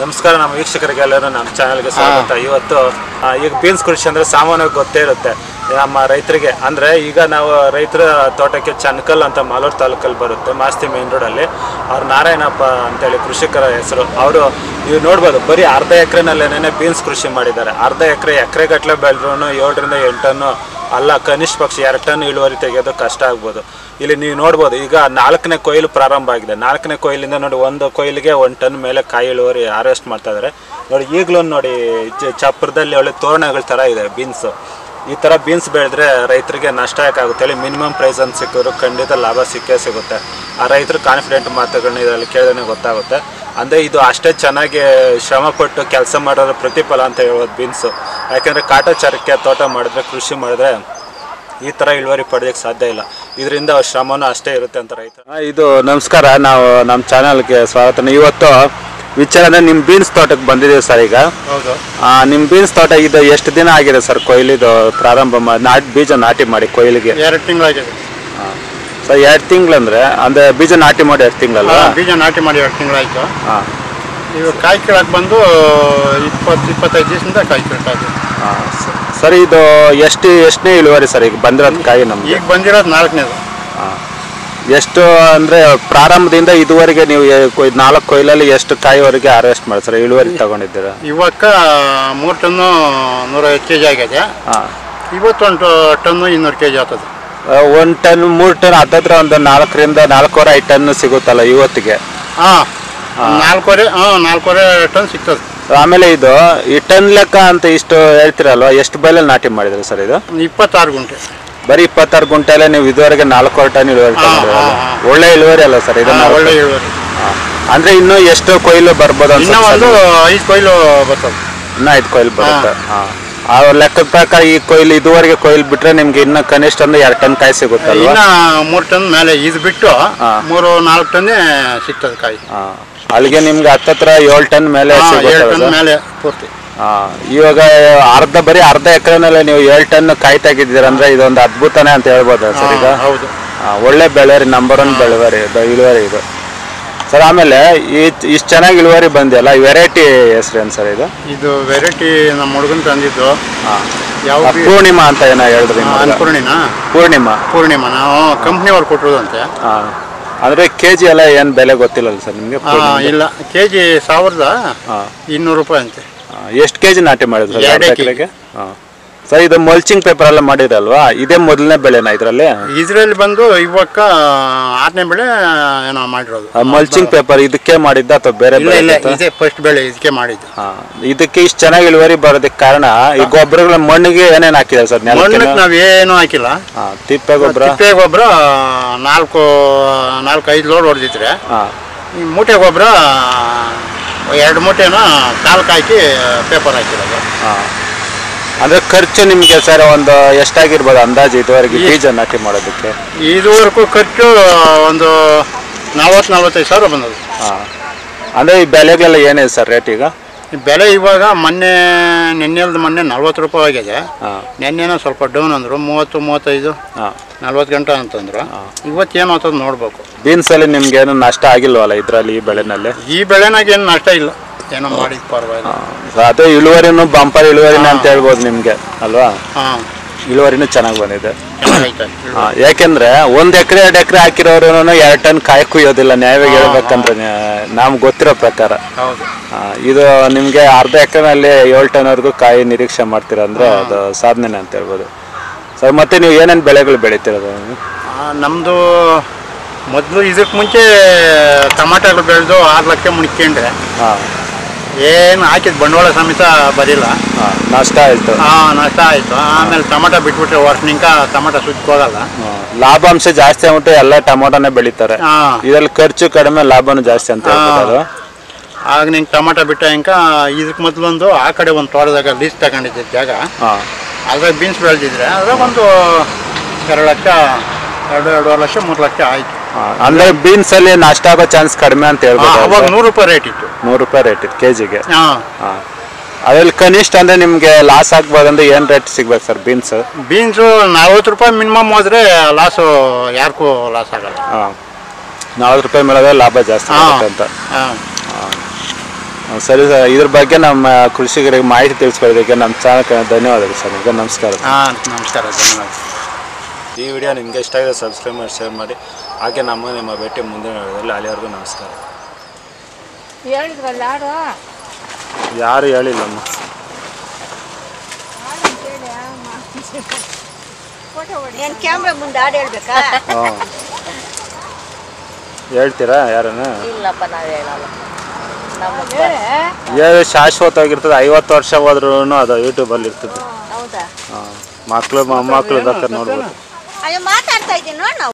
ನಮಸ್ಕಾರ ನಮ್ಮ ವೀಕ್ಷಕರಿಗೆಲ್ಲರೂ ನಮ್ಮ ಚಾನೆಲ್ಗೆ ಸ್ವಾಗತ. ಇವತ್ತು ಈಗ ಬೀನ್ಸ್ ಕೃಷಿ ಅಂದರೆ ಸಾಮಾನ್ಯವಾಗಿ ಗೊತ್ತೇ ಇರುತ್ತೆ ನಮ್ಮ ರೈತರಿಗೆ. ಅಂದರೆ ಈಗ ನಾವು ರೈತರ ತೋಟಕ್ಕೆ ಚನ್ಕಲ್ ಅಂತ ಮಾಲೂರು ತಾಲೂಕಲ್ಲಿ ಬರುತ್ತೆ, ಮಾಸ್ತಿ ಮೇನ್ ರೋಡಲ್ಲಿ. ಅವ್ರು ನಾರಾಯಣಪ್ಪ ಅಂತೇಳಿ ಕೃಷಿಕರ ಹೆಸರು. ಅವರು ನೀವು ನೋಡ್ಬೋದು, ಬರೀ ಅರ್ಧ ಎಕರೆನಲ್ಲೇನೇ ಬೀನ್ಸ್ ಕೃಷಿ ಮಾಡಿದ್ದಾರೆ. ಅರ್ಧ ಎಕರೆಗಟ್ಟಲೆ ಬೆಳೆದ್ರೂ 7 ರಿಂದ 8 ಟನ್ನು ಅಲ್ಲ, ಕನಿಷ್ಠ ಪಕ್ಷ 2 ಟನ್ ಇಳುವರಿ ತೆಗೆಯೋದು ಕಷ್ಟ ಆಗ್ಬೋದು. ಇಲ್ಲಿ ನೀವು ನೋಡ್ಬೋದು, ಈಗ 4ನೇ ಕೊಯ್ಲು ಪ್ರಾರಂಭ ಆಗಿದೆ. 4ನೇ ಕೊಯ್ಲಿಂದ ನೋಡಿ, ಒಂದು ಕೊಯ್ಲಿಗೆ 1 ಟನ್ ಮೇಲೆ ಕಾಯಿ ಇಳುವರಿ ಹಾರ್ವೆಸ್ಟ್ ಮಾಡ್ತಾ ಇದ್ದಾರೆ. ನೋಡಿ ಈಗಲೂ ನೋಡಿ ಚಪ್ರದಲ್ಲಿ ಒಳ್ಳೆ ತೋರಣಗಳ ಥರ ಇದೆ ಬೀನ್ಸು. ಈ ಥರ ಬೀನ್ಸ್ ಬೆಳೆದ್ರೆ ರೈತರಿಗೆ ನಷ್ಟ ಯಾಕಾಗುತ್ತೆ ಹೇಳಿ, ಮಿನಿಮಮ್ ಪ್ರೈಸ್ ಅಂತ ಸಿಕ್ಕಿದ್ರು ಖಂಡಿತ ಲಾಭ ಸಿಕ್ಕೇ ಸಿಗುತ್ತೆ. ಆ ರೈತರು ಕಾನ್ಫಿಡೆಂಟ್ ಮಾತುಗಳನ್ನ ಇದರಲ್ಲಿ ಕೇಳಿದ್ರೆ ಗೊತ್ತಾಗುತ್ತೆ. ಅಂದರೆ ಇದು ಅಷ್ಟೇ ಚೆನ್ನಾಗಿ ಶ್ರಮಪಟ್ಟು ಕೆಲಸ ಮಾಡೋದ್ರ ಪ್ರತಿಫಲ ಅಂತ ಹೇಳ್ಬೋದು ಬೀನ್ಸು. ಯಾಕೆಂದರೆ ಕಾಟಾಚಾರಕ್ಕೆ ತೋಟ ಮಾಡಿದ್ರೆ, ಕೃಷಿ ಮಾಡಿದ್ರೆ ಈ ಥರ ಇಳುವರಿ ಪಡೆಯೋಕ್ಕೆ ಸಾಧ್ಯ ಇಲ್ಲ. ಇದರಿಂದ ಶ್ರಮನೂ ಅಷ್ಟೇ ಇರುತ್ತೆ ಅಂತ ರೈತ. ಇದು ನಮಸ್ಕಾರ, ನಾವು ನಮ್ಮ ಚಾನಲ್ಗೆ ಸ್ವಾಗತ. ಇವತ್ತು ವಿಚಾರ ಅಂದರೆ ನಿಮ್ಮ ಬೀನ್ಸ್ ತೋಟಕ್ಕೆ ಬಂದಿದ್ದೀವಿ ಸರ್. ಈಗ ಹೌದು, ನಿಮ್ಮ ಬೀನ್ಸ್ ತೋಟ ಇದು ಎಷ್ಟು ದಿನ ಆಗಿದೆ ಸರ್ ಕೊಯ್ಲಿದು ಪ್ರಾರಂಭ ಬೀಜ ನಾಟಿ ಮಾಡಿ ಕೊಯ್ಲಿಗೆ? 2 ತಿಂಗಳಾಗಿದೆ ಸರ್. 2 ತಿಂಗಳಂದ್ರೆ ಅಂದರೆ ಬೀಜ ನಾಟಿ ಮಾಡಿ 2 ತಿಂಗಳಲ್ಲ? ಬೀಜ ನಾಟಿ ಮಾಡಿ 2 ತಿಂಗಳಾಯ್ತು. ಹಾಂ, ಇವಾಗ ಕಾಯಿ ಕೀಳಕ್ಕೆ ಬಂದು 20-25 ದಿವಸದಿಂದ ಕಾಯಿ ಕೀಳ್ತಾ ಇದೆ. ಸರ್, ಇದು ಎಷ್ಟನೇ ಇಳುವರಿ ಸರ್ ಈಗ ಬಂದಿರೋದು ಕಾಯಿ ನಮ್ಗೆ? ಈಗ ಬಂದಿರೋದು 4ನೇದು. ಎಷ್ಟು ಅಂದರೆ ಪ್ರಾರಂಭದಿಂದ ಇದುವರೆಗೆ ನೀವು 4 ಕೊಯ್ಲಲ್ಲಿ ಎಷ್ಟು ಕಾಯಿವರೆಗೆ ಹಾರ್ವೆಸ್ಟ್ ಮಾಡಿ ಸರ್ ಇಳುವರಿ ತಗೊಂಡಿದ್ದೀರಾ? ಇವಾಗ 3 ಟನ್ನು 150 kg ಆಗಿದೆ. ಹಾಂ, ಇವತ್ತು 1 ಟನ್ನು 200 kg ಆಗ್ತದೆ. 1 ಟನ್ 3 ಟನ್ ಹತ್ತತ್ರ ಒಂದು 4 ರಿಂದ 4.5 ಟನ್ ಸಿಗುತ್ತಲ್ಲ ಇವತ್ತಿಗೆ? ಹಾಂ, 4.5 ಟನ್ ಸಿಗ್ತದೆ. ಆಮೇಲೆ ಇದು ಈ ಟನ್ ಲೆಕ್ಕ ಅಂತ ಇಷ್ಟು ಹೇಳ್ತೀರಲ್ವ, ಎಷ್ಟು ಬೈಲಲ್ಲಿ ನಾಟಿ ಮಾಡಿದ್ರಿ ಸರ್ ಇದು? 26 ಗುಂಟೆ. ಬರೀ 26 ಗುಂಟೆಲ್ಲ ನೀವು ಇದುವರೆಗೆ 4 ಟನ್ ಇಳುವರಿ ತಗೊಂಡಿರಲ್ಲ? ಒಳ್ಳೆ ಇಳುವರಿ ಅಲ್ಲ ಸರ್ ಇದು? ಒಳ್ಳೆ ಇಳುವರಿ. ಅಂದ್ರೆ ಇನ್ನೂ ಎಷ್ಟು ಕೊಯ್ಲು ಬರ್ಬೋದು? ಇನ್ನೂ ಒಂದು 5 ಕೊಯ್ಲು ಬರ್ತದೆ. ಇನ್ನೂ 5 ಕೊಯ್ಲು ಬರುತ್ತೆ. ಆ ಲೆಕ್ಕದ ಪ್ರಕಾರ ಈ ಕೊಯ್ಲು ಇದುವರೆಗೆ ಕೊಯ್ಲು ಬಿಟ್ರೆ ನಿಮ್ಗೆ ಇನ್ನು ಕನಿಷ್ಠ ಒಂದು 2 ಟನ್ ಕಾಯಿ ಸಿಗುತ್ತಲ್ಲ? ಇನ್ನ 3 ಟನ್ ಮೇಲೆ ಇದು ಬಿಟ್ಟು 3-4 ಟನ್ನೇ ಸಿಗ್ತದೆ ಕಾಯಿ. ಅಲ್ಲಿಗೆ ನಿಮ್ಗೆ ಹತ್ತತ್ರ 7 ಟನ್ ಮೇಲೆ ಮೇಲೆ ಪೂರ್ತಿ. ಇವಾಗ ಬರೀ ಅರ್ಧ ಎಕರೆನಲ್ಲೇ ನೀವು 7 ಟನ್ ಕಾಯಿ ತೆಗಿದ್ದೀರ ಅಂದ್ರೆ ಇದೊಂದು ಅದ್ಭುತನೇ ಅಂತ ಹೇಳ್ಬೋದು ಸರ್. ಈಗ ಹೌದು, ಒಳ್ಳೆ ಬೆಳೆವರಿ, ನಂಬರ್ 1 ಇಳುವರಿ ಇದು ಸರ್. ಆಮೇಲೆ ಇಷ್ಟು ಚೆನ್ನಾಗಿ ಇಳುವರಿ ಬಂದಿಲ್ಲ, ವೆರೈಟಿ ಹೆಸರೇನು ಸರ್ ಇದು? ಇದು ವೆರೈಟಿ ನಮ್ಮ ಹುಡುಗನ್ ತಂದಿದ್ದು. ಯಾವ ಪೂರ್ಣಿಮಾ ಅಂತ ಏನೋ ಹೇಳಿದ್ರಿ? ಪೂರ್ಣಿಮಾ ನಾವು ಕಂಪ್ನಿ ಅವ್ರು ಕೊಟ್ಟಿರೋದಂತೆ. ಅಂದ್ರೆ ಕೆಜಿ ಎಲ್ಲ ಏನು ಬೆಲೆ ಗೊತ್ತಿಲ್ಲ ಸರ್ ನಿಮಗೆ? ಇಲ್ಲ, ಕೆಜಿ 1200 ರೂಪಾಯಿ ಅಂತೆ. ಎಷ್ಟು ಕೆಜಿ ನಾಟಿ ಮಾಡಿದ್ರು? 2 ಎಕರೆಗೆ. ಸರ್, ಇದು ಮಲ್ಚಿಂಗ್ ಪೇಪರ್ ಎಲ್ಲ ಮಾಡಿರಲ್ವಾ? ಇದೇ ಮೊದಲನೇ ಬೆಳೆನಾ ಇದರಲ್ಲಿ? ಇದರಲ್ಲಿ ಬಂದು ಇವಾಗ 6ನೇ ಬೆಳೆ ಏನೋ ಮಾಡಿರೋದು. ಮಲ್ಚಿಂಗ್ ಪೇಪರ್ ಇದಕ್ಕೆ ಮಾಡಿದ್ದ ಅಥವಾ ಬೇರೆ ಬೆಳೆ? ಇದೇ ಫಸ್ಟ್ ಬೆಳೆ ಇದಕ್ಕೆ ಮಾಡಿದ್ದು. ಇದಕ್ಕೆ ಇಷ್ಟು ಚೆನ್ನಾಗಿ ಇಳುವರಿ ಬರೋದಕ್ಕೆ ಕಾರಣ ಈ ಗೊಬ್ಬರಗಳ ಮಣ್ಣಿಗೆ ಏನೇನು ಹಾಕಿದ್ದಾರೆ ಸರ್? ಮಣ್ಣಿಗೆ ನಾವೇನು ಹಾಕಿಲ್ಲ. ತಿಪ್ಪೆ ಗೊಬ್ಬರ 4-5 ಲೋಡ್ ಹೊಡೆದಿದ್ರೆ, ಈ ಮೂಟೆ ಗೊಬ್ಬರ 2 ಮೂಟೆನ ಕಾಲಕ್ಕೆ ಹಾಕಿ ಪೇಪರ್ ಹಾಕಿರೋದು. ಅಂದ್ರೆ ಖರ್ಚು ನಿಮ್ಗೆ ಸರ್ ಒಂದು ಎಷ್ಟಾಗಿರ್ಬೋದು ಅಂದಾಜು ಇದುವರೆಗೆ ಬೀಜ ನಾಟಿ ಮಾಡೋದಕ್ಕೆ? ಇದುವರೆಗೂ ಖರ್ಚು ಒಂದು 40-45 ಸಾವಿರ ಬಂದದ್ದು. ಅಂದ್ರೆ ಈ ಬೆಲೆಗಳೆಲ್ಲ ಏನಿದೆ ಸರ್ ರೇಟ್ ಈಗ? ಬೆಲೆ ಇವಾಗ ಮೊನ್ನೆ 40 ರೂಪಾಯಿ ಆಗಿದೆ. ನೆನ್ನೆನೋ ಸ್ವಲ್ಪ ಡೌನ್ ಅಂದರು, 30-35 40 ಗಂಟೆ ಅಂತಂದ್ರು. ಇವತ್ತೇನು ಆಗ್ತದೆ ನೋಡ್ಬೇಕು. ಬೀನ್ಸ್ ಅಲ್ಲಿ ನಿಮ್ಗೆ ಏನು ನಷ್ಟ ಆಗಿಲ್ವಲ್ಲ ಇದರಲ್ಲಿ? ಈ ಬೆಳೆನಲ್ಲಿ ಈ ಬೆಳೆನಾಗ ಏನು ನಷ್ಟ ಇಲ್ಲ, ಏನೋ ಮಾಡಿದ್ ಪರವಾಗಿಲ್ಲ. ಅದು ಇಳುವರಿನೂ ಬಂಪರ್ ಇಳುವರಿನೇ ಅಂತ ಹೇಳ್ಬೋದು ನಿಮ್ಗೆ ಅಲ್ವಾ? ಇಳುವರಿನೂ ಚೆನ್ನಾಗಿ ಬಂದಿದೆ. ಯಾಕೆಂದ್ರೆ 1 ಎಕರೆ 2 ಎಕರೆ ಹಾಕಿರೋರು 2 ಟನ್ ಕಾಯಿ ಕುಯ್ಯೋದಿಲ್ಲ ನ್ಯಾಯವಾಗಿ ಹೇಳ್ಬೇಕಂದ್ರೆ ನಮ್ಗೆ ಗೊತ್ತಿರೋ ಪ್ರಕಾರ. ಇದು ನಿಮ್ಗೆ ಅರ್ಧ ಎಕರೆನಲ್ಲಿ 7 ಟನ್ವರೆಗೂ ಕಾಯಿ ನಿರೀಕ್ಷೆ ಮಾಡ್ತೀರ ಅಂದ್ರೆ ಅದು ಸಾಧನೆ ಅಂತ ಹೇಳ್ಬೋದು ಸರ್. ಮತ್ತೆ ನೀವು ಏನೇನು ಬೆಳೆಗಳು ಬೆಳಿತೀರೋದು? ನಮ್ದು ಮೊದಲು ಇದಕ್ಕೆ ಮುಂಚೆ ಟಮಾಟಗಳು ಬೆಳೆದು 6 ಲಕ್ಷ ಮುನ್ಕೊಂಡ್ರೆ ಏನು ಹಾಕಿದ ಬಂಡವಾಳ ಸಮೇತ ಬರಿಲ್ಲ, ನಷ್ಟ ಆಯ್ತು. ನಷ್ಟ ಆಯ್ತು. ಆಮೇಲೆ ಟಮಾಟ ಬಿಟ್ಬಿಟ್ರೆ ವರ್ಷನಿಂಕ ಟಮಾಟ ಸುತ್ತಕ್ಕೆ ಹೋಗಲ್ಲ. ಲಾಭಾಂಶ ಜಾಸ್ತಿ ಆಗ್ಬಿಟ್ಟು ಎಲ್ಲ ಟಮಾಟೋನೇ ಬೆಳಿತಾರೆ. ಇದ್ರಲ್ಲಿ ಖರ್ಚು ಕಡಿಮೆ, ಲಾಭನೂ ಜಾಸ್ತಿ ಅಂತ ಹೇಳ್ಬೋದು. ಆಗ ನಿಂಗೆ ಟಮಾಟ ಬಿಟ್ಟ ಇದಕ್ಕೆ ಮೊದಲೊಂದು ಆ ಕಡೆ ಒಂದು ತೋಟದಾಗ ಲೀಸ್ ತಗೊಂಡಿದ್ದೆ ಜಾಗ, ಅದ್ರಾಗ ಬೀನ್ಸ್ ಬೆಳೆದಿದ್ರೆ ಅದ್ರಾಗ ಒಂದು 2 ಲಕ್ಷ 2.5 ಲಕ್ಷ 3 ಲಕ್ಷ ಆಯ್ತು. ಅಂದ್ರೆ ಬೀನ್ಸ್ ಅಲ್ಲಿ ನಷ್ಟ ಆಗೋ ಚಾನ್ಸ್ ಕಡಿಮೆ ಅಂತ ಹೇಳ್ಬೋದು. ಅವಾಗ 100 ರೂಪಾಯಿ ರೇಟ್ ಇತ್ತು. 100 ರೂಪಾಯಿ ರೇಟ್ ಇತ್ತು ಕೆಜಿಗೆ. ಅದ್ರಲ್ಲಿ ಕನಿಷ್ಠ ಅಂದ್ರೆ ನಿಮ್ಗೆ ಲಾಸ್ ಆಗ್ಬೋದಂದ್ರೆ ಏನ್ ರೇಟ್ ಸಿಗ್ಬೇಕು ಸರ್ ಬೀನ್ಸ್? 40 ರೂಪಾಯಿ ಮಿನಿಮಮ್ ಹೋದ್ರೆ ಲಾಸು ಯಾರಿಗೂ ಲಾಸ್ ಆಗಲ್ಲ. 40 ರೂಪಾಯಿ ಮೇಲೆ ಲಾಭ ಜಾಸ್ತಿ ಆಗುತ್ತೆ ಅಂತ. ಸರಿ ಸರ್, ಇದ್ರ ಬಗ್ಗೆ ನಮ್ಮ ಕೃಷಿಕರಿಗೆ ಮಾಹಿತಿ ತಿಳಿಸ್ಕೊಡೋದಕ್ಕೆ ನಮ್ಮ ಚಾನಲ್ಗೆ ಧನ್ಯವಾದಗಳು ಸರ್. ಈಗ ನಮಸ್ಕಾರ. ನಮಸ್ಕಾರ, ಧನ್ಯವಾದ. ಈ ವಿಡಿಯೋ ನಿಮಗೆ ಇಷ್ಟ ಆಗಿದೆ ಸಬ್ಸ್ಕ್ರೈಬ್ ಮಾಡಿ, ಶೇರ್ ಮಾಡಿ. ಹಾಗೆ ನಿಮ್ಮ ಭೇಟಿ ಮುಂದಿನ ವಿಡಿಯೋದಲ್ಲಿ. ಅಲ್ಲಿವರೆಗೂ ನಮಸ್ಕಾರ. ಯಾರು ಹೇಳಿಲ್ಲಮ್ಮ. ಕ್ಯಾಮ್ರಾ ಮುಂದೆ ಹಾಡು ಹೇಳ್ಬೇಕಾ? ಹೇಳ್ತೀರಾ ಯಾರನ್ನ? ಇಲ್ಲಪ್ಪ, ನಾವು ಹೇಳಲ್ಲ. ಶಾಶ್ವತವಾಗಿರ್ತದೆ. 50 ವರ್ಷ ಹೋದ್ರೂ ಅದು ಯೂಟ್ಯೂಬಲ್ಲಿ ಇರ್ತದೆ. ಹೌದಾ? ಮಕ್ಕಳು ಮೊಮ್ಮಕ್ಕಳು ಬೇಕಾದ್ರೆ ನೋಡ್ಬೋದು. ಅಯ್ಯೋ, ಮಾತಾಡ್ತಾ ಇದ್ದೀನಿ ನೋಡಿ ನಾವು.